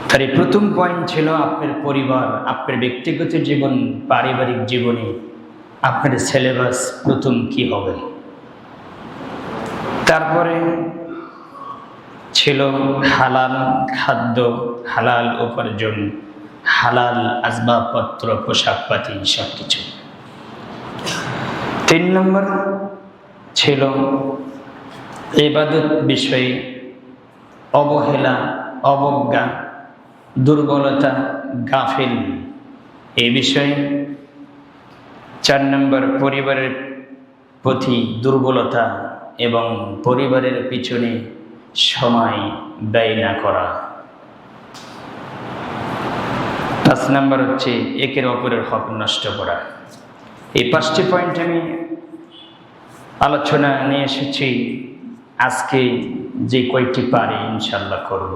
তার এই প্রথম পয়েন্ট ছিল আপনার পরিবার, আপনার ব্যক্তিগত জীবন, পারিবারিক জীবনে আপনার সিলেবাস প্রথম কি হবে। তারপরে ছিল হালাল খাদ্য, হালাল উপার্জন, হালাল আসবাবপত্র, পোশাকপাতি সব কিছু। 3 নম্বর ছিল ইবাদত বিষয়ে অবহেলা, অবজ্ঞা, দুর্বলতা, গাফিল এই বিষয়ে। 4 নম্বর পরিবারের প্রতি দুর্বলতা এবং পরিবারের পিছনে সময় ব্যয় না করা। 5 নম্বর হচ্ছে একের অপরের হক নষ্ট করা। এই 5টি পয়েন্ট আমি আলোচনা নিয়ে এসেছি। আজকে যে কয়টি পারি ইনশাল্লাহ করব।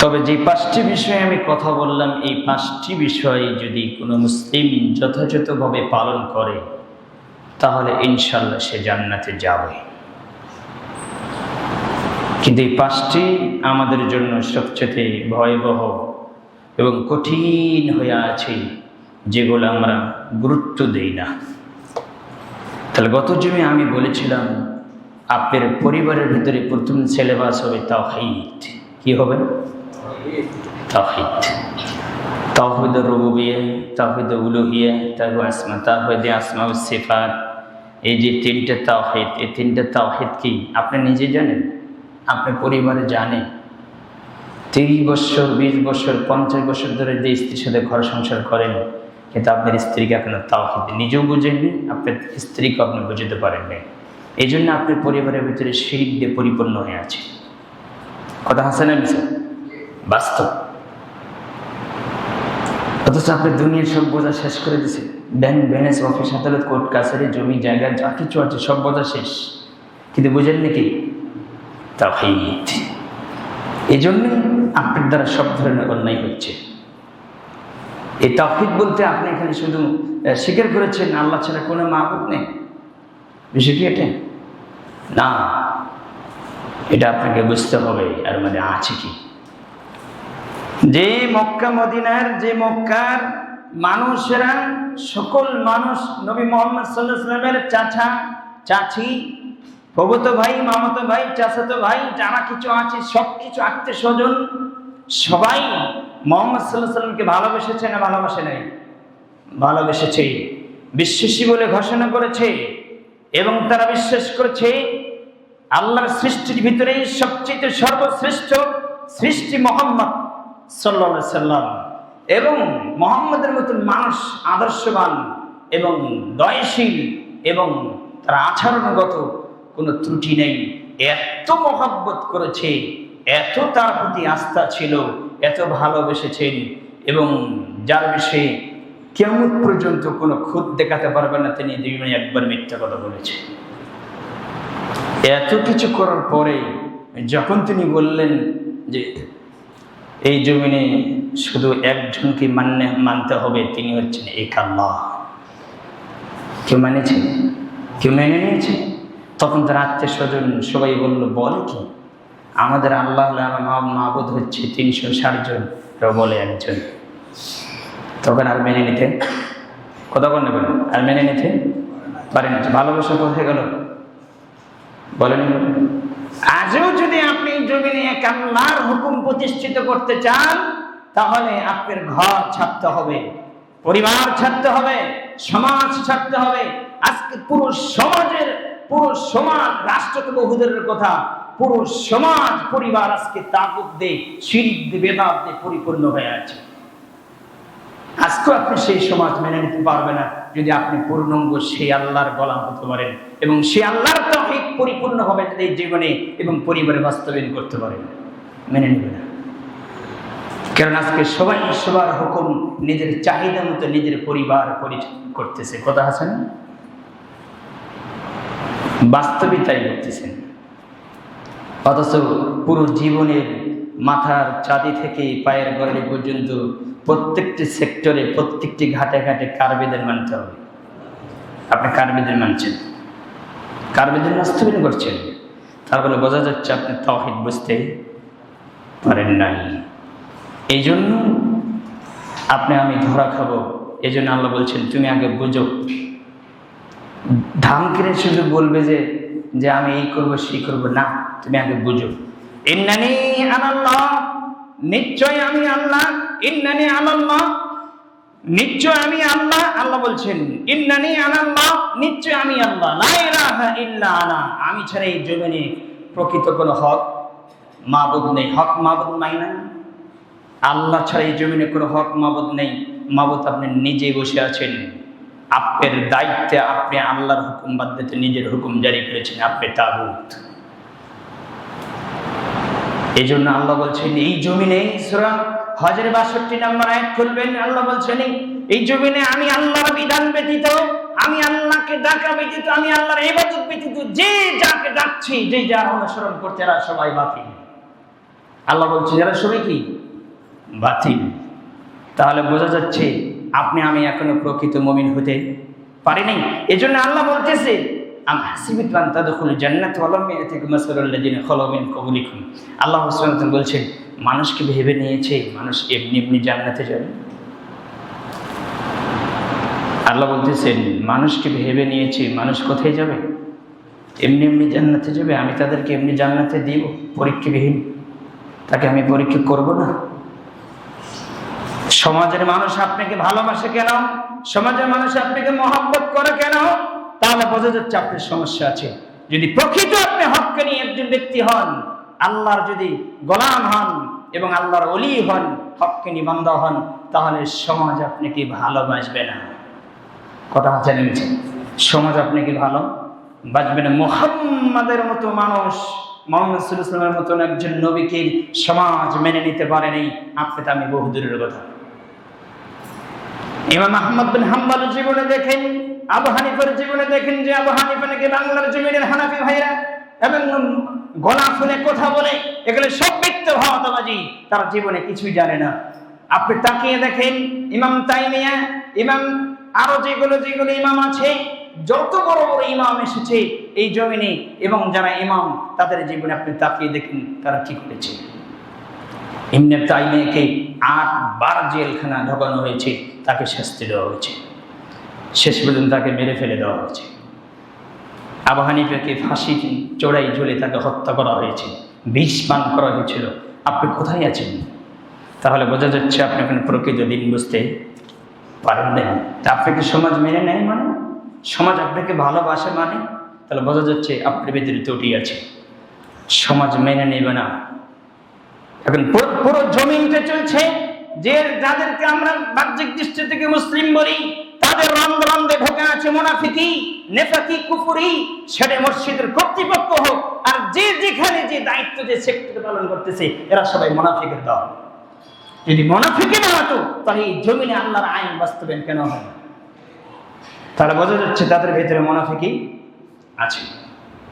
তবে যে 5টি বিষয়ে আমি কথা বললাম, এই 5টি বিষয়ে যদি কোনো মুসলিম যথাযথভাবে পালন করে তাহলে ইনশাল্লাহ সে জান্নাতে যাবে। কিন্তু এই 5টি আমাদের জন্য সবচেয়ে ভয়াবহ এবং কঠিন হয়ে আছে, যেগুলো আমরা গুরুত্ব দেই না। তাহলে গত জমে আমি বলেছিলাম আপনার পরিবারের ভিতরে প্রথম সিলেবাস হবে তাওহীদ। কি হবে? তাওহীদ। তাওহীদ রুবুবিয়্যাহ, তাওহীদ উলুহিয়্যাহ, তাওহীদ আসমা ওয়াস সিফাত। এই যে 3টে তাওহীদ, এই 3টে তাওহীদ কি আপনি নিজে জানেন? আপনার পরিবারে জানে? 30 বছর, 20 বছর, 50 বছর ধরে যে স্ত্রীর সাথে ঘর সংসার করেন, কিন্তু আপনার স্ত্রীকে আপনার তাওহীদ নিজেও বুঝেননি, আপনার স্ত্রীকে আপনি বুঝতে পারেননি। এই জন্য আপনার পরিবারের ভিতরে শিরক দিয়ে পরিপূর্ণ হয়ে আছে। কথা হাসেন না মিশে? বাস্তব। অথচ আপনি দুনিয়ার সব বোঝা শেষ করে দিছে। ব্যাংক ব্যালেন্স, অফিস আদালত, কোর্ট কাছারি, জমি জায়গা যা কিছু আছে সব বোঝা শেষ, কিন্তু বুঝেন নাকি? তাওহীদ। এই জন্যই আপনার দ্বারা সব ধরনের অন্যায় হচ্ছে। এই তাওহীদ বলতে আপনি এখানে শুধু স্বীকার করেছেন আল্লাহ ছাড়া কোনো মাবুদ নেই, বিষয় কি এটা? না, এটা আপনাকে বুঝতে হবে আর মানে আছে কি। যে মক্কা মদিনার, যে মক্কার মানুষেরা, সকল মানুষ নবী মুহাম্মদ সাল্লাল্লাহু আলাইহি ওয়াসাল্লামের চাচা চাচি, প্রভূত ভাই, মামাতো ভাই, চাচাতো ভাই, যারা কিছু আছে সব কিছু আত্মীয় স্বজন সবাই মুহাম্মদ সাল্লাল্লাহু আলাইহি ওয়াসাল্লামকে ভালোবেসেছে না ভালোবাসে নাই? ভালোবেসেছে, বিশ্বাসী বলে ঘোষণা করেছে এবং তারা বিশ্বাস করেছে আল্লাহর সৃষ্টির ভিতরে সবচেয়ে সর্বশ্রেষ্ঠ সৃষ্টি মুহাম্মদ সাল্লাল্লাহু আলাইহি ওয়াসাল্লাম, এবং মুহাম্মদের মতন মানুষ আদর্শবান এবং দয়াশীল এবং তার আচরণগত কোনো ত্রুটি নেই। এত মহব্বত করেছে, এত তার প্রতি আস্থা ছিল, এত ভালোবেসেছেন, এবং যার বিষয়ে কিয়ামত পর্যন্ত কোনো খুঁত দেখাতে পারবে না তিনি জীবনে একবার মিথ্যা কথা বলেছে। এত কিছু করার পরে যখন তিনি বললেন যে এই জমিনে শুধু একজনকে মানতে হবে, তিনি হচ্ছেন এক আল্লাহ, কেউ মানেছে? কেউ মেনে নিয়েছে? তখন তার আত্মীয় স্বজন সবাই বলল, বলে কি আমাদের আল্লাহ মাবুদ হচ্ছে 360 জন, বলে একজন। তখন আর মেনে নিতে কতক্ষণ নেবেন? আর মেনে নিতে পারেন। ভালোবাসা কোথায় গেল বলেন? আজও যদি আপনি জমিনে এক আল্লাহর হুকুম প্রতিষ্ঠিত করতে চান, তাহলে আপনার ঘর ছাড়তে হবে, পরিবার ছাড়তে হবে, সমাজ ছাড়তে হবে। আজকে পুরো সমাজ, রাষ্ট্র তো বহুদূরের কথা, পুরো সমাজ পরিবার আজকে তাগুত দিয়ে, শিরক দিয়ে, বেদাত দিয়ে পরিপূর্ণ হয়ে আছে। আজকে আপনি সেই সমাজ মেনে নিতে পারবে না যদি আপনি পূর্ণাঙ্গ সেই আল্লাহর গোলাম হতে পারেন এবং সেই আল্লাহর তাওহীদ পরিপূর্ণভাবে যদি জীবনে এবং পরিবারে বাস্তবায়ন করতে পারেন। মেনে নেবে না, কারণ আজকে সবাই সবার হুকুম নিজের চাহিদা মতো নিজের পরিবার করতেছে। কথা আছে না? বাস্তবে তাই করতেছেন। অথচ পুরো জীবনের মাথার চাঁদি থেকে পায়ের গড়ালি পর্যন্ত প্রত্যেকটি সেক্টরে, প্রত্যেকটি ঘাটে ঘাটে কার বিধান মানতে হবে। আপনি কার বিধান মানছেন? কার বিধান বাস্তবায়ন করছেন? তারপরে বোঝা যাচ্ছে আপনি তাওহীদ বুঝতে পারেন নাই। এই জন্য আপনি আমি ধরা খাবো। এই জন্য আল্লাহ বলছেন তুমি আগে বুঝো। ধামকিরে শুধু বলবে যে আমি এই করবো সেই করবো না, তুমি আগে বুঝো। ইন্নানি আনাল্লাহ, নিশ্চয় আমি আল্লাহ। ইন্নানি আনাল্লাহ, নিশ্চয় আমি আল্লাহ। আল্লাহ বলছেন ইন্নানি আনাল্লাহ, নিশ্চয় আমি আল্লাহ। লা ইলাহা ইল্লা আনা, আমি ছাড়া এই জমিনে প্রকৃত কোনো হক মাবুদ নেই। হক মাবুদ নাই না, আল্লাহ ছাড়া এই জমিনে কোনো হক মাবুদ নেই। মাবুদ আপনি নিজেই বসে আছেন, আপনার দায়িত্বে আপনি আল্লাহর হুকুম বাদ দিতে নিজের হুকুম জারি করেছেন, আপনি তাগুত। এই জন্য আল্লাহ বলছেন এই জমিনে, সূরা হজের 62 নম্বর আয়াত খুলবেন, আল্লাহ বলছেন এই জমিনে আমি আল্লাহর বিধান ব্যতীত, আমি আল্লাহকে ডাকা ব্যতীত, আমি আল্লাহর ইবাদত ব্যতীত যে যাকে ডাকছি, যে যার অনুসরণ করছে এরা সবাই বাতিল। আল্লাহ বলছেন এরা সবাই কি বাতিল। তাহলে বোঝা যাচ্ছে আপনি আমি এখনো প্রকৃত মুমিন হতে পারি নাই। এই জন্য আল্লাহ বলতেছে আম হাসিবাতুম আন তাদখুলুল জান্নাতা ওয়া লাম ইয়াতিকুম মাসালুল লাযিনা খালু মিন ক্বাবলিকুম। আল্লাহ সুবহানাহু ওয়া তাআলা বলছেন মানুষকে ভেবে নিয়েছে মানুষ এমনি এমনি জান্নাতে যাবে। আল্লাহ বলতেছেন মানুষকে ভেবে নিয়েছে মানুষ কোথায় যাবে? এমনি এমনি জান্নাতে যাবে। আমি তাদেরকে এমনি জান্নাতে দিব পরীক্ষাবিহীন, তাকে আমি পরীক্ষা করব না। সমাজের মানুষ আপনাকে ভালোবাসে কেন? সমাজের মানুষ আপনাকে মহব্বত করে কেন? তাহলে বোঝা যাচ্ছে আপনার সমস্যা আছে। যদি প্রকৃত আপনি হককে নিয়ে একজন ব্যক্তি হন, আল্লাহর যদি গোলাম হন এবং আল্লাহর ওলি হন, হককে নিয়ে বান্দা হন, তাহলে সমাজ আপনাকে ভালোবাসবে না। কথা আছে নেমেছে, সমাজ আপনাকে ভালোবাসবে না। মুহাম্মাদের মতো মানুষ, মুহাম্মদ সাল্লাল্লাহু আলাইহি ওয়াসাল্লামের মতন একজন নবীকে সমাজ মেনে নিতে পারেনি, আপনি তো আমি বহু দূরের কথা। ইমাম আহমদ বিন হাম্বলের জীবনে দেখেন, আবু হানিফার জীবনে দেখেন যে আবু হানিফা নাকি বাংলার জমিনের হানাফি ভাইরা এবং গলা ফুলে কথা বলে, এগুলো সব মিথ্যা ভাওতাবাজি, তার জীবনে কিছুই জানে না। আপনি তাকিয়ে দেখেন ইমাম তাইমিয়া, ইমাম আরো যেগুলো ইমাম আছে, যত বড় বড় ইমাম এসেছে এই জমিনে, এবং যারা ইমাম তাদের জীবনে আপনি তাকিয়ে দেখেন তারা কি করেছে। ইবনে তাইমিয়াকে 8 বার জেলখানা ঢোকানো হয়েছে, তাকে শাস্তি দেওয়া হয়েছে, শেষ পর্যন্ত তাকে মেরে ফেলে দেওয়া হয়েছে। আবু হানিফাকে ফাঁসি চড়াই ঝুলে তাকে হত্যা করা হয়েছে, বিষ পান করা হয়েছিল। আপনি কোথায় আছেন? তাহলে বোঝা যাচ্ছে আপনি এখন প্রকৃত দিন বুঝতে পারেন না। আপনাকে সমাজ মেনে নেয় মানে, সমাজ আপনাকে ভালোবাসে মানে, তাহলে বোঝা যাচ্ছে আপনার ভিতরে ত্রুটি আছে। সমাজ মেনে নেবে না। এখন পুরো জমিনটা চলছে যে যাদেরকে আমরা বাহ্যিক দৃষ্টি থেকে মুসলিম বলি, তাদের রন্ধে রন্ধে ঢোকা আছে মুনাফিকি, নেফাকি, কুফরি। সেটা মসজিদের কর্তৃপক্ষ হোক আর যে যেখানে যে দায়িত্ব যে সেক্টর পালন করতেছে, এরা সবাই মুনাফিকের দল। যদি মুনাফিকি না হতো তাহলে এই জমিনে আল্লাহর আইন বাস্তবায়ন কেন হয়? তাহলে বোঝা যাচ্ছে তাদের ভেতরে মুনাফিকি আছে।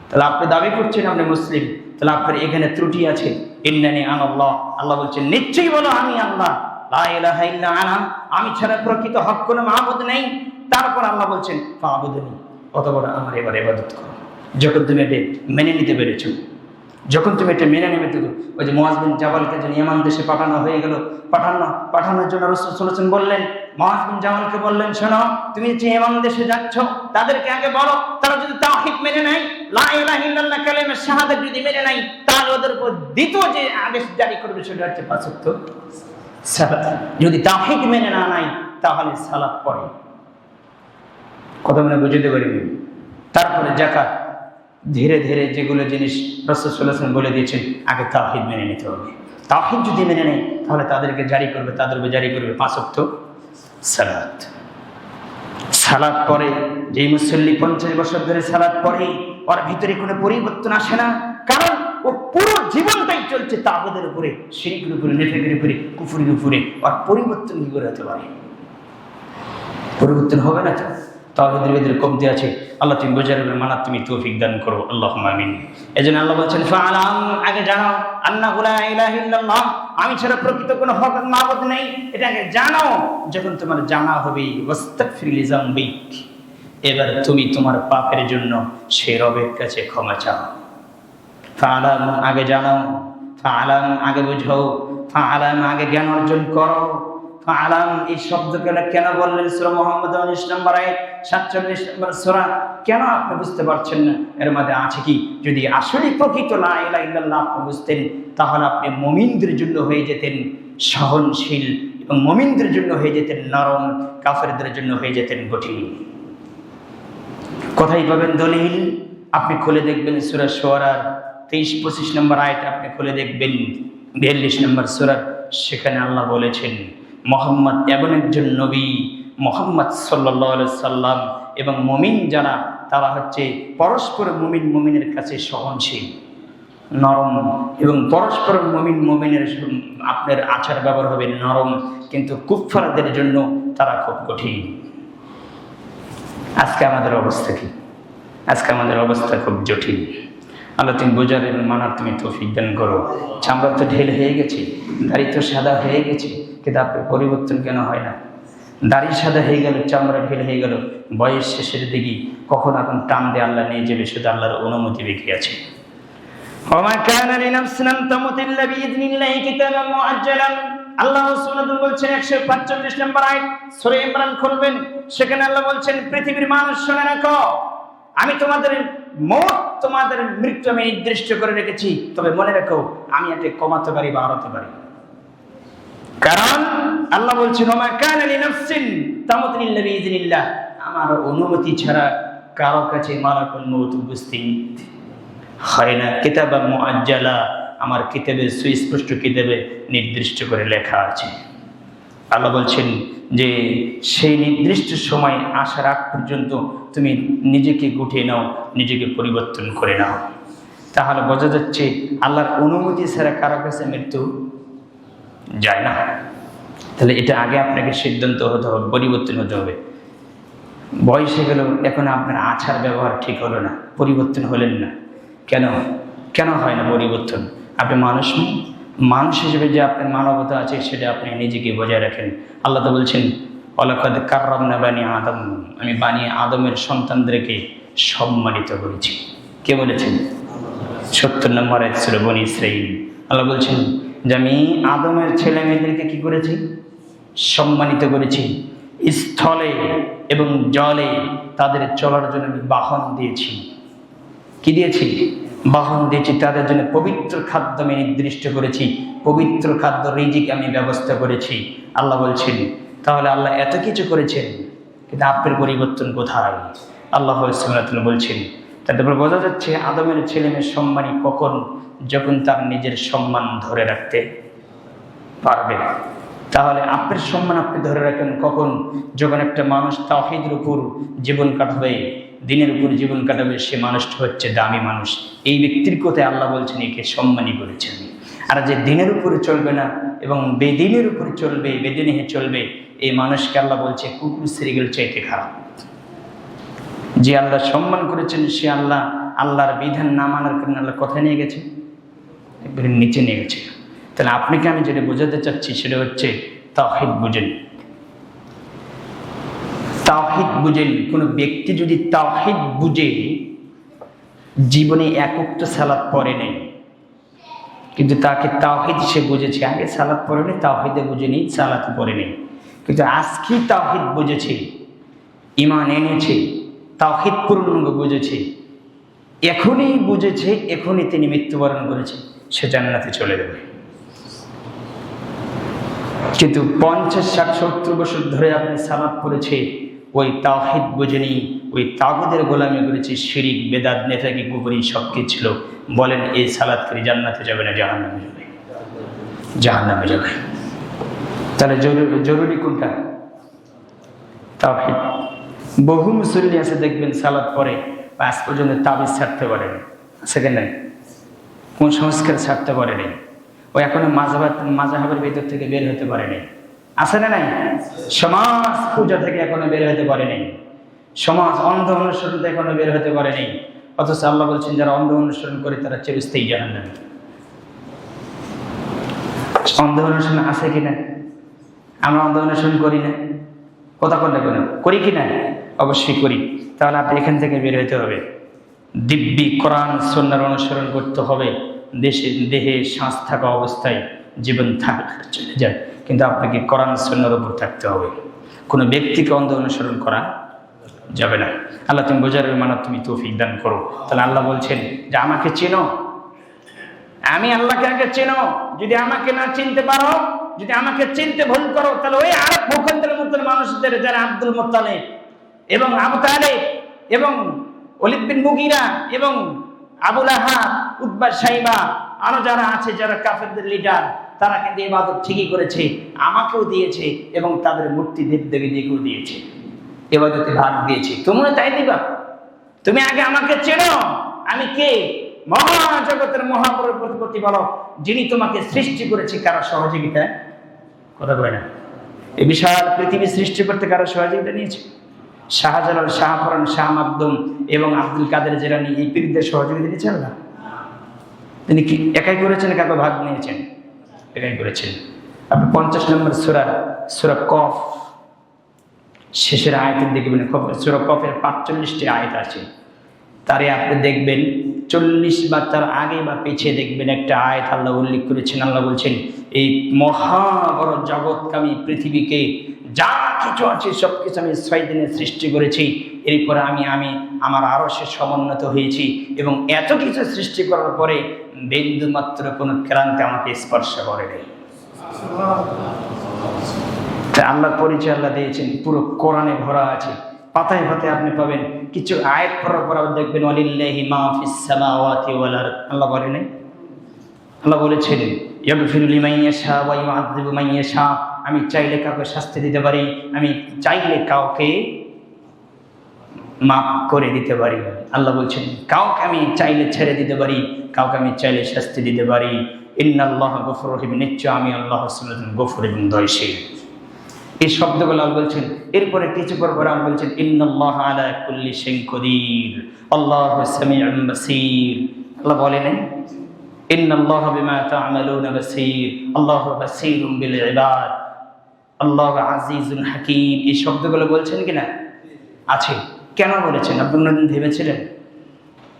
তাহলে আপনি দাবি করছেন আপনি মুসলিম, তাহলে আপনার এখানে ত্রুটি আছে। ইন্নানি আনাল্লাহ, আল্লাহ বলছেন নিশ্চয়ই বলো আমি আল্লাহ। লা ইলাহা ইল্লা আনা, আমি ছাড়া প্রকৃত হক কোনো মাবুদ নেই। তারপর আল্লাহ বলছেন ফাবুদনি, অতঃপর আমার এবার ইবাদত করো। যখন তুমি এটা মেনে নিতে পেরেছো, যখন তুমি এটা মেনে নেবে, তো ওই যে মুআয বিন জাবালকে যখন ইয়ামান দেশে পাঠানো হয়ে গেল, পাঠানোর জন্য রাসূল সাল্লাল্লাহু আলাইহি ওয়াসাল্লাম বললেন, মুআয বিন জাবালকে বললেন, শোনো তুমি যে ইয়ামান দেশে যাচ্ছ তাদেরকে আগে বলো, তারা যদি তাওহীদ মেনে নেয়, লা ইলাহা ইল্লাল্লাহ কালিমা শাহাদাত যদি মেনে নেয়, তাহলে ওদের উপর দ্বিতীয় যে আদেশ জারি করবে সেটা হচ্ছে 5 ওয়াক্ত সালাত। যদি তাওহীদ মেনে না নেয় তাহলে সালাত পড়ে। কথা মনে বুঝতে পারিনি। তারপরে যাকাত, ধীরে ধীরে যেগুলো জিনিস রাসূল সাল্লাল্লাহু আলাইহি ওয়াসাল্লাম বলে দিয়েছেন, আগে তাওহীদ মেনে নিতে হবে। তাওহীদ যদি মেনে নেয় তাহলে তাদেরকে জারি করবে, তাদের উপর জারি করবে 5 ওয়াক্ত সালাত। সালাত পড়ে যেই মুসল্লি 50 বছর ধরে সালাত পড়ে, ওর ভিতরে কোনো পরিবর্তন আসে না, কারণ ও পুরো জীবনটাই চলছে তাগুতের উপরে, শিরকের উপরে, নেফাকের উপরে, কুফরের উপরে। আর পরিবর্তন কি করে হতে পারে? পরিবর্তন হবে না তো। তাওহীদের ভিতরে কমতি আছে। আল্লাহ তুমি বোঝার উপরে মানার তুমি তৌফিক দান করো, আল্লাহুম্মা আমিন। এজন্য আল্লাহ বলছেন ফাআলাম, আগে জানাও, আন্নাহু লা ইলাহা ইল্লাল্লাহ, আমি ছাড়া প্রকৃত কোনো হক মাবুদ নেই, এটাকে জানাও। যখন তোমার জানা হবে, ওয়াস্তাগফির লিযামবিক, এবার তুমি তোমার পাপের জন্য সে রবের কাছে ক্ষমা চাও। ফাআলাম, আগে জানাও, ফাআলাম আগে বুঝো, ফাআলাম আগে জ্ঞান অর্জন করো। ফাআলাম এই শব্দকে কেন বললেন? সূরা মুহাম্মদ 19 নম্বর আয়াত 47 নম্বর সূরা। কেন আপনি বুঝতে পারছেন না? এর মধ্যে আছে কি? যদি আসলে প্রকৃত লা ইলাহা ইল্লাল্লাহ আপনি বুঝতেন, তাহলে আপনি মুমিনদের জন্য হয়ে যেতেন সহনশীল, এবং মুমিনদের জন্য হয়ে যেতেন নরম, কাফেরদের জন্য হয়ে যেতেন কঠিন। কোথায় পাবেন দলিল? আপনি খুলে দেখবেন সূরা শুআরার 23-25 নম্বর আয়াত, আপনি খুলে দেখবেন 42 নম্বর সূরা। সেখানে আল্লাহ বলেছেন মুহাম্মদ এমন একজন নবী, মুহাম্মদ সাল্লাল্লাহু আলাইহি সাল্লাম এবং মুমিন যারা, তারা হচ্ছে পরস্পর মুমিনের কাছে সহনশীল, নরম, এবং পরস্পর মুমিনের আপনার আচার ব্যবহার হবে নরম, কিন্তু কুফফারদের জন্য তারা খুব কঠিন। আজকে আমাদের অবস্থা কি? আজকে আমাদের অবস্থা খুব জটিল। আল্লাহ তুমি বোঝার মানার তুমি তৌফিক দান করো। চামড়া তো ঢেল হয়ে গেছে, দাড়ি তো সাদা হয়ে গেছে, কিন্তু আপনার পরিবর্তন কেন হয় না? দাড়ি সাদা হয়ে গেল, চামড়া ঢেল হয়ে গেল, বয়স শেষের দিকে কখন এখন টান দিয়ে আল্লাহ নিয়ে যাবে, শুধু আল্লাহর অনুমতি বেঁকে আছে। ওমা কানা লিনাফসিন আন তামুতা ইল্লা বিইذনিল্লাহি কিতাবান মুআজ্জালান। আল্লাহ সুবহানাহু বলছেন 145 নম্বর আয়াত সূরা ইমরান খুলবেন, সেখানে আল্লাহ বলছেন পৃথিবীর মানুষ শুনে রাখো, আমি তোমাদের মৃত্যু আমি নির্দিষ্ট করে রেখেছি, তবে মনে রাখো আমি একে কমাতে পারি, বাড়াতে পারি। কারণ আল্লাহ বলছেন ওমা কানা লিনাফসিন তামুতা ইল্লা বিইذনিল্লাহ, আমার অনুমতি ছাড়া কারো কাছে মালাকুল মউত উপস্থিত হয় না। কিতাবান মুআজ্জালা, আমার কিতাবে সুস্পষ্ট কিতাবে নির্দিষ্ট করে লেখা আছে। আল্লাহ বলছেন যে সেই নির্দিষ্ট সময় আসার আগ পর্যন্ত তুমি নিজেকে গুটিয়ে নাও, নিজেকে পরিবর্তন করে নাও। তাহলে বোঝা যাচ্ছে আল্লাহর অনুমতি ছাড়া কারো কাছে মৃত্যু যায় না। তাহলে এটা আগে আপনাকে সিদ্ধান্ত হতে হবে, পরিবর্তন হতে হবে। বয়স হয়ে গেল, এখন আপনার আচার ব্যবহার ঠিক হলো না, পরিবর্তন হলেন না। কেন হয় না পরিবর্তন? আপনি মানুষ হিসেবে যে আপনার মানবতা আছে, সেটা আপনি নিজেকে বজায় রাখেন। আল্লাহ তো বলছেন ওয়ালাকাদ কাররামনা বানি আদম, আমি বানি আদমের সন্তানদেরকে সম্মানিত করেছি। কে বলেছেন? 70 নম্বর আয়াত সূরা বনী ইসরাঈল। আল্লাহ বলছেন যে আমি আদমের ছেলে মেয়েদেরকে কি করেছি? সম্মানিত করেছি। স্থলে এবং জলে তাদের চলার জন্য আমি বাহন দিয়েছি। কি দিয়েছি? বাহন দিয়েছি। তাদের জন্য পবিত্র খাদ্য আমি নির্দিষ্ট করেছি, পবিত্র খাদ্য রিজিক আমি ব্যবস্থা করেছি। আল্লাহ বলছেন তাহলে আল্লাহ এত কিছু করেছেন, কিন্তু আপনার পরিবর্তন কোথায়? আল্লাহ সুবহানাহু বলছেন, তারপর বোঝা যাচ্ছে আদমের ছেলে মেয়ের সম্মানী কখন? যখন তার নিজের সম্মান ধরে রাখতে পারবে। তাহলে আপনার সম্মান আপনি ধরে রাখেন কখন? যখন একটা মানুষ তাওহীদের উপর জীবন কাটাবে, দিনের উপর জীবন কাটাবে, সে মানুষটা হচ্ছে দামি মানুষ। এই ব্যক্তির কথায় আল্লাহ বলছেন একে সম্মানী করেছেন। আর যে দিনের উপরে চলবে না এবং বেদিনের উপরে চলবে, বেদিনে চলবে, এই মানুষকে আল্লাহ বলছে কুকুর শ্রীগেল চাইতে খারাপ। যে আল্লাহ সম্মান করেছেন সে আল্লাহর বিধান না মানার কারণে আল্লাহ কোথায় নিয়ে গেছে? একবারে নিচে নিয়ে গেছে। তাহলে আপনাকে আমি যেটা বোঝাতে চাচ্ছি সেটা হচ্ছে তাওহীদ বুঝেন। তাওহীদ বুঝেন। কোনো ব্যক্তি যদি তাওহীদ বুঝে, জীবনে এক ওয়াক্ত সালাত পড়ে নেই, কিন্তু তাকে তাওহীদ সে বুঝেছে, আগে সালাত পড়ে নেই, তাওহীদে বুঝেনি, সালাত পড়ে নেই, কিন্তু আজকেই তাওহীদ বুঝেছে, ঈমান এনেছে, তাওহীদ পূর্ণাঙ্গ বুঝেছে, এখনই বুঝেছে, এখনই তিনি মৃত্যুবরণ করেছে, সে জান্নাতে চলে যাবে। কিন্তু 50, 60, 70 বছর ধরে আপনি সালাত পড়েছে, ওই তাওহীদ বুঝেনি, ওই তাগুদের গোলামি করেছে, শিরিক, বেদাত, নেতাকি, কুফরি সব কিছু ছিল। বলেন এই সালাতকারী জান্নাতে যাবে না জাহান্নামে যাবে? জাহান্নামে যাবে। তাহলে জরুরি কোনটা? তাওহীদ। বহু মুসল্লি আছে দেখবেন সালাত পড়ে আজ পর্যন্ত তাবিজ ছাড়তে পারেনি, আছে কেন? কোন সংস্কার ছাড়তে পারেনি, ও এখনো মাযহাবের ভিতর থেকে বের হতে পারেনি, আছে না নাই? সমাজ পূজা থেকে এখনো বের হতে পারেনি, সমাজ অন্ধ অনুসরণ থেকে এখনো বের হতে পারেনি। অথচ আল্লাহ বলছেন যারা অন্ধ অনুসরণ করে তারা চিরস্থায়ী জাহান্নামে। অন্ধ অনুসরণ আছে কিনা? আমরা অন্ধ অনুসরণ করি না? কথা করলে কেন করি কিনা? অবশ্যই করি। তাহলে আপনি এখান থেকে বের হতে হবে, দিব্যি কোরআন সুন্নাহর অনুসরণ করতে হবে, দেহে শ্বাস থাকা অবস্থায় জীবন চলে যায়, কিন্তু আপনাকে কোরআন সুন্নাহর উপর থাকতে হবে। কোনো ব্যক্তিকে অন্ধ অনুসরণ করা যাবে না। আল্লাহ তুমি বোঝার মানা তুমি তৌফিক দান করো। তাহলে আল্লাহ বলছেন যে আমাকে চেনো, আমি আল্লাহকে আগে চেনো। যদি আমাকে না চিনতে পারো, যদি আমাকে চিনতে ভুল করো, তাহলে ওই আরব ভূখণ্ডের মধ্যে মানুষদের যারা আব্দুল মুত্তালিব এবং আবু তালেব এবং ওলীদ বিন মুগীরা এবং আবু লাহাব, উতবা, শাইবা, আরো যারা আছে যারা কাফেরদের লিডার, তারা কিন্তু ইবাদত ঠিকই করেছে, আমাকেও দিয়েছে এবং তাদের মূর্তি দেবদেবীদেরকেও দিয়েছে, ইবাদতে ভাগ দিয়েছে। তোমরা তাই দিবা? তুমি আগে আমাকে চেনো, আমি কে? মহাজগতের প্রতিপালক, যিনি তোমাকে সৃষ্টি করেছে। কারো সহযোগিতা কথা বলে না। এই বিশাল পৃথিবী সৃষ্টি করতে কারো সহযোগিতা নিয়েছে? শাহজালাল, শাহপরান, শাহ মাকদুম এবং আব্দুল কাদের জিলানী এই পীরদের সহযোগিতা নিয়েছেন না? তিনি কি একাই করেছেন, কাকে ভাগ নিয়েছেন? একাই করেছেন। আপনি 50 নম্বর সূরা কফ শেষের আয়াতের দেখবেন, সূরা কফের 45টি আয়াত আছে, তারে আপনি দেখবেন 40 বা তার আগে বা পিছিয়ে দেখবেন একটা আয়াত আল্লাহ উল্লেখ করেছেন। আল্লাহ বলছেন এই মহাবড় জগৎকামী পৃথিবীকে যা কিছু আছে সবকিছু আমি 6 দিনে সৃষ্টি করেছি। এরপরে আমি আমার আরশে সমুন্নত হয়েছি এবং এত কিছু সৃষ্টি করার পরে বিন্দু মাত্র কোনো ক্লান্তি আমাকে স্পর্শ করে নেই। আল্লাহর পরিচয় আল্লাহ দিয়েছেন, পুরো কোরআনে ভরা আছে, পাতায় পাতায় আপনি পাবেন। কিছু আয়াত পড়ার পর দেখবেন ওয়ালিল্লাহি মা ফিস সামাওয়াতি ওয়াল আরদ। আল্লাহ বলেন নাই? আল্লাহ বলেছেন ইয়াগফিরু লিমান ইয়াশা ওয়া ইউআযযিবু মান ইয়াশা। আমি চাইলে কাউকে শাস্তি দিতে পারি, আমি চাইলে কাউকে মাফ করে দিতে পারি। আল্লাহ বলছেন কাউকে আমি চাইলে ছেড়ে দিতে পারি, কাউকে আমি চাইলে শাস্তি দিতে পারি। ইন্নাল্লাহা গফুরুর রহিম, নিশ্চয় আমি আল্লাহ গফুর এবং দয়াশীল। এই শব্দগুলো আল্লাহ বলছেন। এরপরে কিছু পর পর আল্লাহ বলছেন ইন্নাল্লাহা আলা কুল্লি শাইইন কদির, আল্লাহু সামিউন বাসীর। আল্লাহ বলেন ইন্নাল্লাহা বিমা তা'মালুনা বাসীর, আল্লাহু বাসীরুম বিল ইবাদ, আল্লাহু আজিজুন হাকীম। এই শব্দগুলো বলছেন কিনা? আছে। কেন বলেছেন? আপনারা ভেবেছিলেন?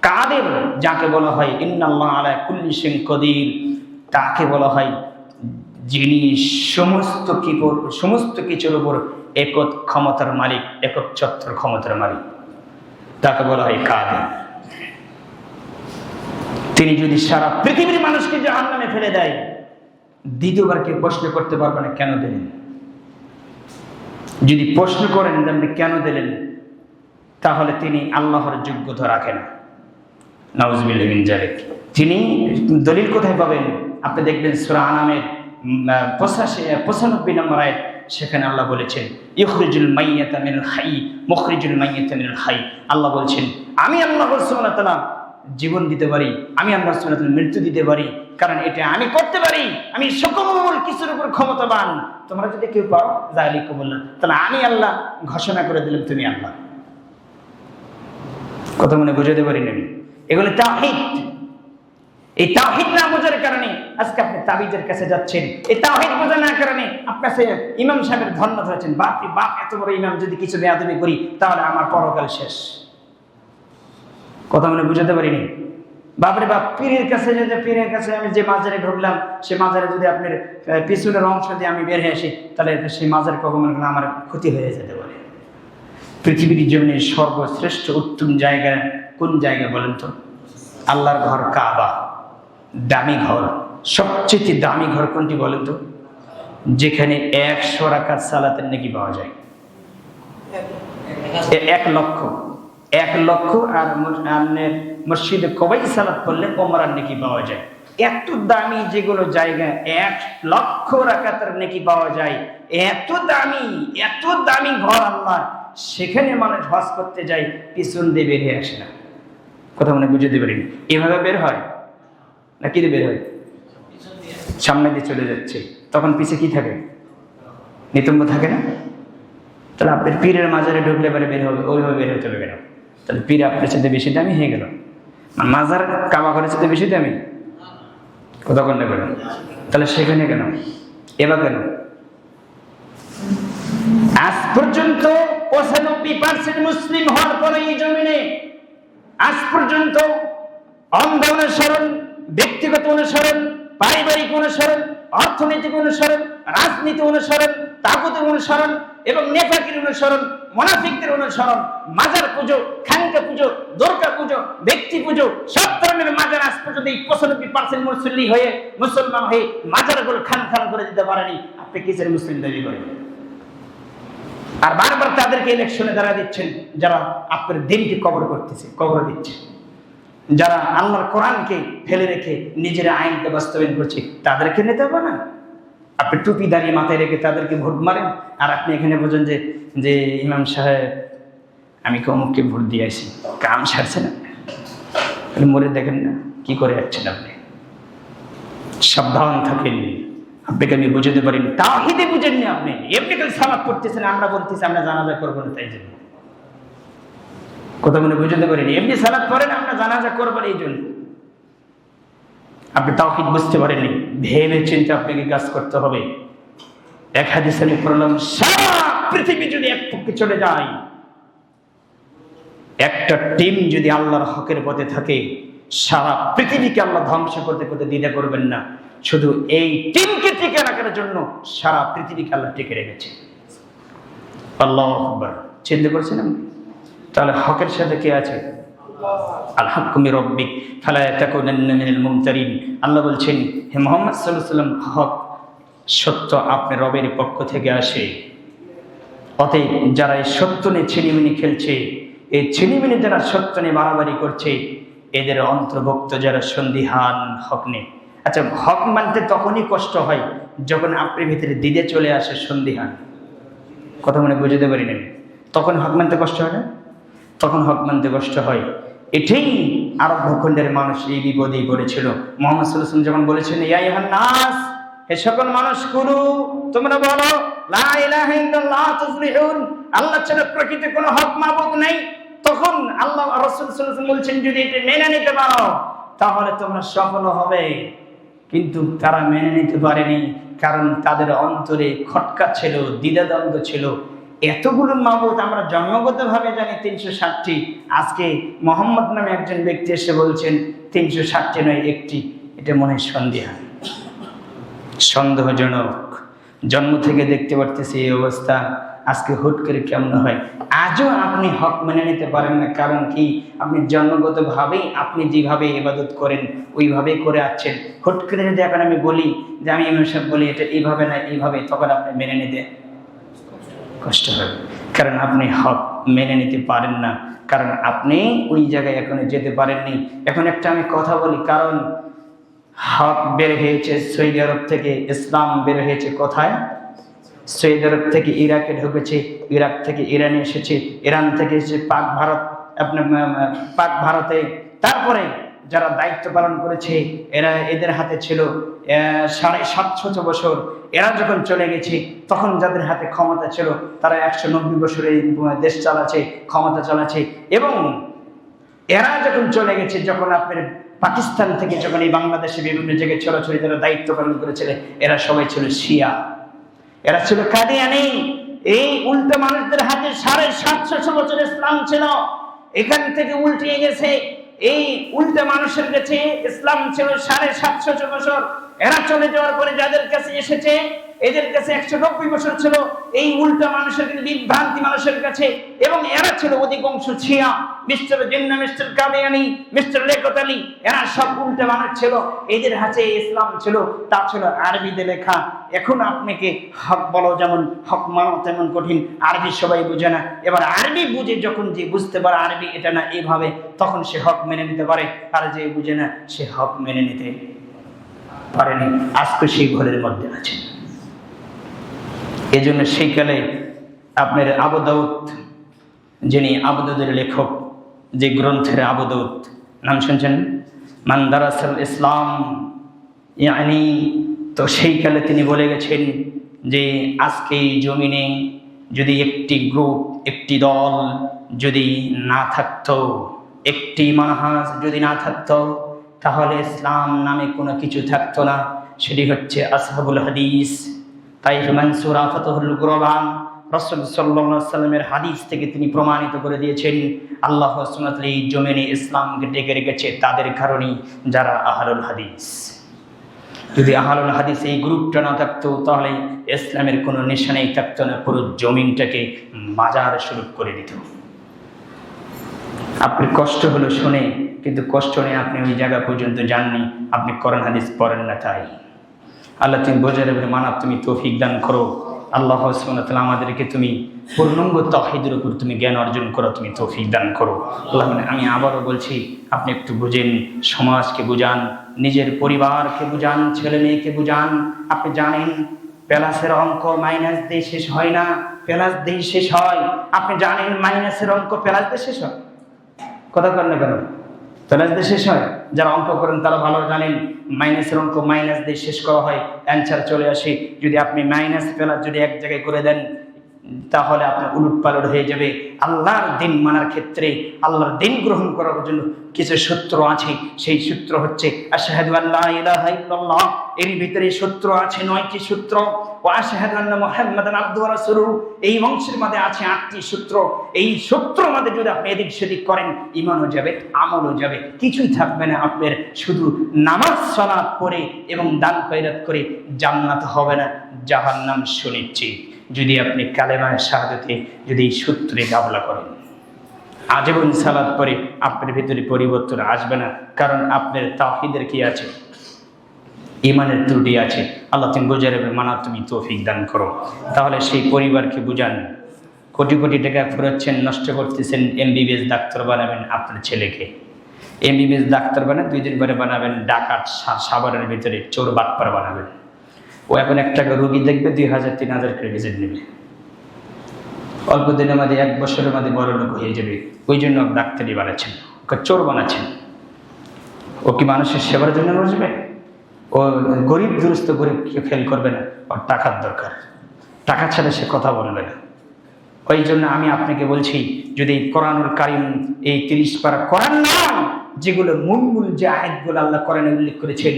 কাদের, যাকে বলা হয় ইন্নাল্লাহা আলা কুল্লি শাইইন কদির, তাকে বলা হয় যিনি সমস্ত কিছুর উপর একক ক্ষমতার মালিক, একক ছত্র ক্ষমতার মালিক, তাকে বলা হয় কাদের। তিনি যদি সারা পৃথিবীর মানুষকে জাহান্নামে ফেলে দেয়, দ্বিতীয়বার কেউ প্রশ্ন করতে পারবে না কেন দিলেন। যদি প্রশ্ন করেন আপনি কেন দিলেন, তাহলে তিনি আল্লাহর যোগ্যতা রাখেন না। নাউজুবিল্লাহি মিন যালিক। তিনি দলিল কোথায় পাবেন? আপনি দেখবেন সূরা আনামের 95 নম্বর আয়াত, সেখানে আল্লাহ বলেছেন ইখরিজুল মাইয়াতা মিনাল হাই মুখরিজুল মাইয়াতা মিনাল হাই। আল্লাহ বলছেন আমি আল্লাহ সুবহানাহু ওয়া তাআলা জীবন দিতে পারি, আমি আল্লাহ সুবহানাহু ওয়া তাআলা মৃত্যু দিতে পারি, কারণ এটা আমি করতে পারি, আমি সকল কিছুর উপর ক্ষমতাবান। তোমরা যদি কেউ পারো যালিকুমুল্লাহ, তাহলে আমি আল্লাহ ঘোষণা করে দিলাম তুমি আল্লাহ। কথা মনে বুঝাতে পারি না? এগুলো তাওহীদ। এই তাওহীদ না বোঝার কারণে আজকে আপনি তাবিজের কাছে যাচ্ছেন। এই তাওহীদ বোঝা না কারণে আপনার সে ইমাম সাহেবের ধন্য ধরেছেন, বাপরে বাপ এত বড় ইমাম, যদি কিছু বেয়াদবি করি তাহলে আমার পরকাল শেষ। কথা মনে বুঝাতে পারিনি? বাপরে বাপ, পীরের কাছে পীরের কাছে আমি যে মাজারে ঢুকলাম, সে মাজারে যদি আপনার পিছনের অংশ দিয়ে আমি বের হয়ে আসি, তাহলে সেই মাজার কখনো আমার ক্ষতি হয়ে যেতে পারে। পৃথিবীর জমিনে সর্বশ্রেষ্ঠ উত্তম জায়গা কোন জায়গা বলেন তো? আল্লাহর ঘর কাবা, দামি ঘর। সবচেয়ে দামি ঘর কোনটি বলেন তো? যেখানে 100 রাকাত সালাতের নেকি পাওয়া যায়। 1 লক্ষ। আর মসজিদে কবাই সালাত করলে ওমরার নেকি পাওয়া যায়। এত দামি যেগুলো জায়গা 1 লক্ষ রাকাতের নেকি পাওয়া যায়, এত দামি ঘর আল্লাহ, সেখানে মানুষ হজ করতে যায়, পিছন দিয়ে বের হয়ে আসে না। কথা মনে বুঝতে পারিনি? এভাবে বের হয় নাকি বের হয়? সামনে দিয়ে চলে যাচ্ছে, তখন পিছে কি থাকে? নিতম্ব থাকে না? তাহলে আপনার পীরের মাজারে ঢুকলে পরে বের হবে, ওইভাবে বের হয়ে চলে গেল। তাহলে পীর আপনার সাথে বেশি দামি হয়ে গেল, মাজার কাবা ঘরের সাথে বেশি দামি। কথা কন্যা করেন, তাহলে সেখানে কেন? এবার কেন? আজ পর্যন্ত 95% মুসলিম হওয়ার পরে এই জমিনে আজ পর্যন্ত অন্ধ অনুসরণ, ব্যক্তিগত অনুসরণ, পারিবারিক অনুসরণ, অর্থনৈতিক অনুসরণ, রাজনীতি অনুসরণ, তাগুতের অনুসরণ এবং নেফাকির অনুসরণ, মুনাফিকদের অনুসরণ, মাজার পুজো, খানকা পুজো, দরগা পুজো, ব্যক্তি পুজো, সব ধরনের মাজার আজ পর্যন্ত এই 95% মুসল্লি হয়ে মুসলমান হয়ে মাজারগুলো খান খান করে দিতে পারেনি। আপনি কিসের মুসলিম দাবি করেন? আর বারবার তাদেরকে ইলেকশনে দাঁড়া দিচ্ছেন যারা আপনার দিনকে কবর করতেছে, কবর দিচ্ছে, যারা আল্লাহর কোরআনকে ফেলে রেখে নিজের আইনকে বাস্তবায়ন করছে, তাদেরকে নেতা বানান। আপনি টুপি দাঁড়িয়ে মাথায় রেখে তাদেরকে ভোট মারেন, আর আপনি এখানে বোঝেন যে ইমাম সাহেব আমি অমুককে ভোট দিয়ে আসি, কাম সারছে না, মরে দেখেন না কি করে যাচ্ছেন আপনি। সাবধান থাকেন, আপনাকে আমি বুঝাতে পারিনি, তাওহীদে বুঝেননি আপনি। এমনি করে সালাত করতেছেন, আমরা বলতেছি আমরা জানাজা করবো না, তাই জন্য কথা মনে বুঝাতে পারিনি। এমনি সালাত করেন, আমরা জানাজা করবো না এই জন্য। আপনি তাওহীদ বুঝতে পারেননি, ভেবে চিন্তে আপনাকে কাজ করতে হবে। এক হাদিসে আমি পড়লাম, সারা পৃথিবী যদি এক পক্ষে চলে যায়, একটা টিম যদি আল্লাহর হকের পথে থাকে, সারা পৃথিবীকে আল্লাহ ধ্বংস করতে করতে দ্বিধা করবেন না। শুধু এই টিমকে টিকে রাখার জন্য সারা পৃথিবীকে আল্লাহ টিকে রেখেছে। আল্লাহু আকবার। চিন্তা করছেন আপনি? তাহলে হকের সাথে কে আছে? আল হাক্কু মির রাব্বিক ফালা তাকুনান্না মিনাল মুমতারিন। আল্লাহ বলছেন, হে মুহাম্মদ সাল্লাল্লাহু আলাইহি ওয়াসাল্লাম, হক সত্য আপনার রবের পক্ষ থেকে আসে। অতএব যারা এই সত্য নিয়ে ছিনিমিনি খেলছে, এই ছিনিমিনি যারা সত্য নিয়ে বাড়াবাড়ি করছে, এদের অন্তর্ভুক্ত যারা সন্দিহান হক নেই। আচ্ছা, হক মানতে তখনই কষ্ট হয় যখন আপনার ভিতরে দ্বিধা চলে আসে, সন্দিহান। কথা মনে বুঝতে পারি না, তখন হক মানতে কষ্ট হয় না? তখন হক মানতে কষ্ট হয়। এটাই আরব ভূখণ্ডের মানুষ এই বিপদেই পড়েছিল। মুহাম্মদ সাল্লাল্লাহু আলাইহি ওয়াসাল্লাম যখন বলেছেন, ইয়া আইয়ুহান নাস, হে সকল মানুষ, কুলু, তোমরা বলো লা ইলাহা ইল্লাল্লাহ তুফলিহুন, আল্লাহ ছাড়া প্রকৃত কোনো হক মাবুদ নেই। তখন আল্লাহ রাসূল সাল্লাল্লাহু আলাইহি ওয়াসাল্লাম বলছেন, যদি এটা মেনে নিতে পারো তাহলে তোমরা সফল হবে। কিন্তু তারা মেনে নিতে পারেনি, কারণ তাদের অন্তরে খটকা ছিল, দ্বিধাদ্বন্দ্ব ছিল। এতগুলো মাবুদ আমরা জন্মগতভাবে জানি 360টি, আজকে মোহাম্মদ নামে একজন ব্যক্তি এসে বলছেন 360টি নয়, একটি। এটা মনে সন্দেহজনক। জন্ম থেকে দেখতে পারতেছি এই অবস্থা, আজকে হুট করে কেমন হয়? আজও আপনি হক মেনে নিতে পারেন না, কারণ কি? আপনি জন্মগতভাবেই আপনি যেভাবে ইবাদত করেন ওইভাবেই করে আসছেন। হুট করে যদি এখন আমি বলি যে আমি ইমাম সাহেব বলি এটা এইভাবে না এইভাবে, তখন আপনি মেনে নিতে কষ্ট হবে, কারণ আপনি হক মেনে নিতে পারেন না, কারণ আপনি ওই জায়গায় এখনো যেতে পারেননি। এখন একটা আমি কথা বলি, কারণ হক বের হয়েছে সৌদি আরব থেকে, ইসলাম বের হয়েছে কোথায়? সৌদি আরব থেকে ইরাকে ঢুকেছে, ইরাক থেকে ইরানে এসেছে, ইরান থেকে এসেছে পাক ভারত, আপনার পাক ভারতে। তারপরে যারা দায়িত্ব পালন করেছে এদের হাতে ছিল 750 বছর। এরা যখন চলে গেছে তখন যাদের হাতে ক্ষমতা ছিল তারা 190 বছর এই দেশ চালাচ্ছে, ক্ষমতা চালাচ্ছে। এবং এরা যখন চলে গেছে, যখন আপনার পাকিস্তান থেকে যখন এই বাংলাদেশে বিভিন্ন জায়গায় ছড়াছড়ি যারা দায়িত্ব পালন করেছিলেন, এরা সবাই ছিল শিয়া, এরা ছিল কাদিয়ানি। এই উল্টা মানুষদের হাতে 750 বছর ইসলাম ছিল, এখান থেকে উল্টিয়ে গেছে। এই উল্টা মানুষের কাছে ইসলাম ছিল 750 বছর। এরা চলে যাওয়ার পরে যাদের কাছে এসেছে এদের কাছে 190 বছর ছিল। এই উল্টা মানুষের বিভ্রান্তি মানুষের কাছে, এবং এরা ছিল অধিকাংশ শিয়া, mister Jinnah, mister Qadiani, mister Liaquat Ali, এরা সব উল্টা মানুষ ছিল। এদের হাতে ইসলাম ছিল, তা ছিল আরবিতে লেখা। এখন আপনাকে হক বলো যেমন, হক মানো তেমন কঠিন। আরবি সবাই বুঝে না, এবার আরবি বুঝে যখন যে বুঝতে পারে আরবি এটা না এইভাবে, তখন সে হক মেনে নিতে পারে। আর যে বুঝে না সে হক মেনে নিতে পারেনি, আজকে সেই ঘরের মধ্যে আছে। এই জন্য সেই কালে আপনার আবু দাউদ, যিনি আবু দাউদের লেখক, যে গ্রন্থের আবু দাউদ নাম শুনছেন, মান দারাসাল ইসলাম ইয়ানি, তো সেই কালে তিনি বলে গেছেন যে আজকে এই জমিনে যদি একটি গ্রুপ, একটি দল যদি না থাকতো, একটি মানহাজ যদি না থাকতো, তাহলে ইসলাম নামে কোনো কিছু থাকতো না। সেটি হচ্ছে আসহাবুল হাদিস। তাই মানসুরা ফাতহুল কুরআন রাসূল সাল্লাল্লাহু আলাইহি ওয়াসাল্লামের হাদিস থেকে তিনি প্রমাণিত করে দিয়েছেন আল্লাহ সুবহানাহু ওয়া তাআলা এই জমিনে ইসলামকে ডেকে রেখেছে তাদের কারণেই যারা আহলুল হাদিস। যদি আহলুল হাদিস এই গ্রুপটা না থাকতো তাহলে ইসলামের কোনো নিশানেই থাকতো না, পুরো জমিনটাকে মাজার স্বরূপ করে দিত। আপনার কষ্ট হলো শুনে, কিন্তু কষ্ট নেই আপনি ওই জায়গা পর্যন্ত যাননি, আপনি কোরআন হাদিস পড়েন না। তাই আল্লাহ তুমি বোঝার এবং মানার তুমি তৌফিক দান করো। আল্লাহ সুবহানাহু ওয়া তাআলা আমাদেরকে তুমি পূর্ণাঙ্গ তাওহীদের উপর তুমি জ্ঞান অর্জন করো, তুমি তৌফিক দান করো। আল্লাহ আমি আবারও বলছি, আপনি একটু বুঝেন, সমাজকে বুঝান, নিজের পরিবারকে বুঝান, ছেলে মেয়েকে বুঝান। আপনি জানেন প্লাসের অঙ্ক মাইনাস দিয়ে শেষ হয় না, প্লাস দিয়ে শেষ হয়। আপনি জানেন মাইনাসের অঙ্ক প্লাস দিয়ে শেষ হয়, কথা কর না কেন? প্লাস দিয়ে শেষ হয়। যারা অঙ্ক করেন তারা ভালো জানেন মাইনাসের অঙ্ক মাইনাস দিয়ে শেষ করা হয়, অ্যান্সার চলে আসে। যদি আপনি মাইনাস প্লাস যদি এক জায়গায় করে দেন তাহলে আপনার উলট পালট হয়ে যাবে। আল্লাহর দিন মানার ক্ষেত্রে, আল্লাহর দিন গ্রহণ করার জন্য কিছু সূত্র আছে। সেই সূত্র হচ্ছে আশহাদু আল্লা ইলাহা ইল্লাল্লাহ, এর ভিতরে সূত্র আছে 9টি সূত্র। ওয়া আশহাদু আন্না মুহাম্মাদান আবদুহু ওয়া রাসূলুহু, এই বংশের মধ্যে আছে 8টি সূত্র। এই সূত্র মধ্যে যদি আপনি এদিক সেদিক করেন, ঈমানও যাবে, আমলও যাবে, কিছুই থাকবে না আপনার। শুধু নামাজ সালাত পড়ে এবং দান খয়রাত করে জান্নাত হবে না, জাহান্নাম সুনিশ্চিত। যদি আপনি কালেমায়ে শাহাদাতে যদি এই সূত্রে গাবলা করেন, আজীবন সালাত পড়ে আপনার ভিতরে পরিবর্তন আসবে না, কারণ আপনার তাওহীদের কি আছে? ঈমানের ত্রুটি আছে। আল্লাহ তুমি বোঝার এবং মানার তুমি তৌফিক দান করো। তাহলে সেই পরিবারকে বুঝান। কোটি কোটি টাকা খরচাচ্ছেন, নষ্ট করতেছেন, এমবিবিএস ডাক্তার বানাবেন আপনার ছেলেকে। এমবিবিএস ডাক্তার বানাবেন, 2 দিন পরে বানাবেন ডাকাত, সাভারের ভিতরে চোর বাটপার বানাবেন। ও এখন 1 টাকা রোগী দেখবে 2000-3000 করে ভিজিট নেবে। অল্প দিনের মধ্যে 1 বছরের মধ্যে বড় লোক হয়ে যাবে। ওই জন্য ডাক্তারি বানাচ্ছেন, ওকে চোর বানাচ্ছেন। ও কি মানুষের সেবার জন্য বসবে? ও গরিব দুরস্ত গরিবকে ফেল করবে না, ওর টাকার দরকার। টাকা ছাড়া সে কথা বলবে না। ওই জন্য আমি আপনাকে বলছি, যদি কোরআনুল কারীম এই 30 পারা কোরআন নাম, যেগুলো মূল যে আয়াতগুলো আল্লাহ কোরআনে উল্লেখ করেছেন,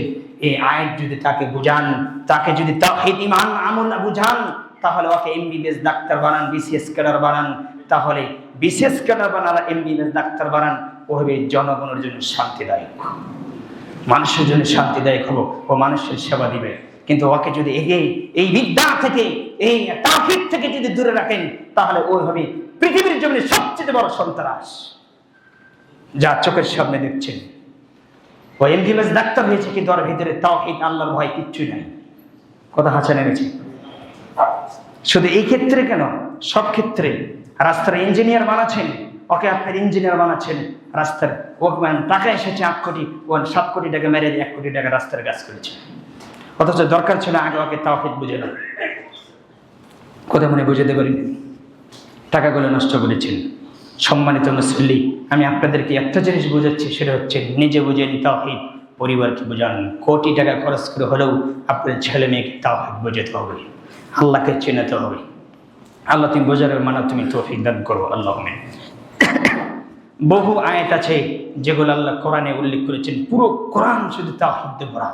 এই আয়াত যদি তাকে বুঝান, তাকে যদি তাওহীদ ঈমান আমল বুঝান, তাহলে ওকে এমবিবিএস ডাক্তার বানান, বিসিএস ক্যাডার বানান। তাহলে বিসিএস ক্যাডার বানারা এমবিবিএস ডাক্তার বানান, ও হবে জনগণের জন্য শান্তিদায়ক, মানুষের জন্য শান্তিদায়ক হবো, ও মানুষের সেবা দিবে। কিন্তু ওকে যদি এই বিদ্যা থেকে, এই তাওহীদ থেকে যদি দূরে রাখেন, তাহলে ও হবে পৃথিবীর জন্য সবচেয়ে বড় সন্ত্রাস, যা চোখের সামনে দেখছেন। ও এমবিবিএস ডাক্তার হয়েছে, কিন্তু ওর ভিতরে তাওহীদ আল্লাহর ভয় কিচ্ছু নাই। কথা হাঁচা নেমেছে। শুধু এই ক্ষেত্রে কেন, সব ক্ষেত্রে। রাস্তার ইঞ্জিনিয়ার বানাচ্ছেন, ওকে আপনার ইঞ্জিনিয়ার বানাচ্ছেন। রাস্তার টাকা এসেছে 8 কোটি, ও 7 কোটি টাকা মেরে 1 কোটি টাকা রাস্তার কাজ করেছে। অথচ দরকার ছিল আগে ওকে তাওহীদ বুঝে না। কথা মনে বুঝাতে পারিনি, টাকাগুলো নষ্ট করেছেন। সম্মানিত মুসল্লি, আমি আপনাদেরকে একটা জিনিস বোঝাচ্ছি, সেটা হচ্ছে নিজে বুঝেন তাওহীদ, পরিবারকে বোঝান। কোটি টাকা খরচ করে হলেও আপনার ছেলে মেয়েকে তাওহীদ বোঝাতে হবে, আল্লাহকে চেনাতে হবে। আল্লাহ তুমি বোঝার মানা তুমি তৌফিক দান করো, আল্লাহুম্মা। বহু আয়াত আছে যেগুলো আল্লাহ কোরআনে উল্লেখ করেছেন, পুরো কোরআন শুধু তাওহীদ দিয়ে ভরা,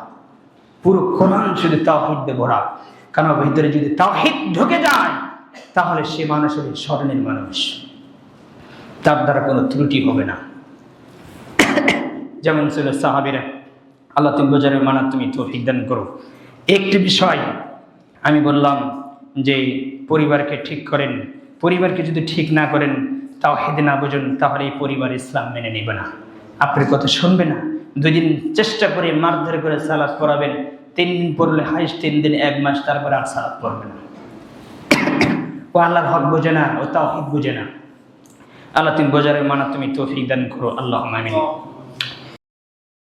পুরো কোরআন শুধু তাওহীদ দিয়ে ভরা। কারণ ভিতরে যদি তাওহীদ ঢুকে যায়, তাহলে সে মানুষ হবে স্মরণের মানুষ, তার দ্বারা কোনো ত্রুটি হবে না। যেমন ছিল সাহাবীরা। আল্লাহ তুমি বোঝার মানা তুমি তৌফিক দান করো। একটি বিষয় আমি বললাম যে পরিবারকে ঠিক করেন। পরিবারকে যদি ঠিক না করেন, তাওহীদ না বুঝুন, তাহলে এই পরিবার ইসলাম মেনে নেবে না, আপনার কথা শুনবে না। 2 দিন চেষ্টা করে মারধর করে সালাত পড়াবেন, 3 দিন পড়লে হাইস্ট 3 দিন 1 মাস, তারপরে আর সালাত পড়বে না। ও আল্লাহর হক বোঝে না, ও তাওহীদ বোঝে না। আল্লাহ তুমি বোঝার মানা তুমি তৌফিক দান করো, আল্লাহুম্মা আমিন।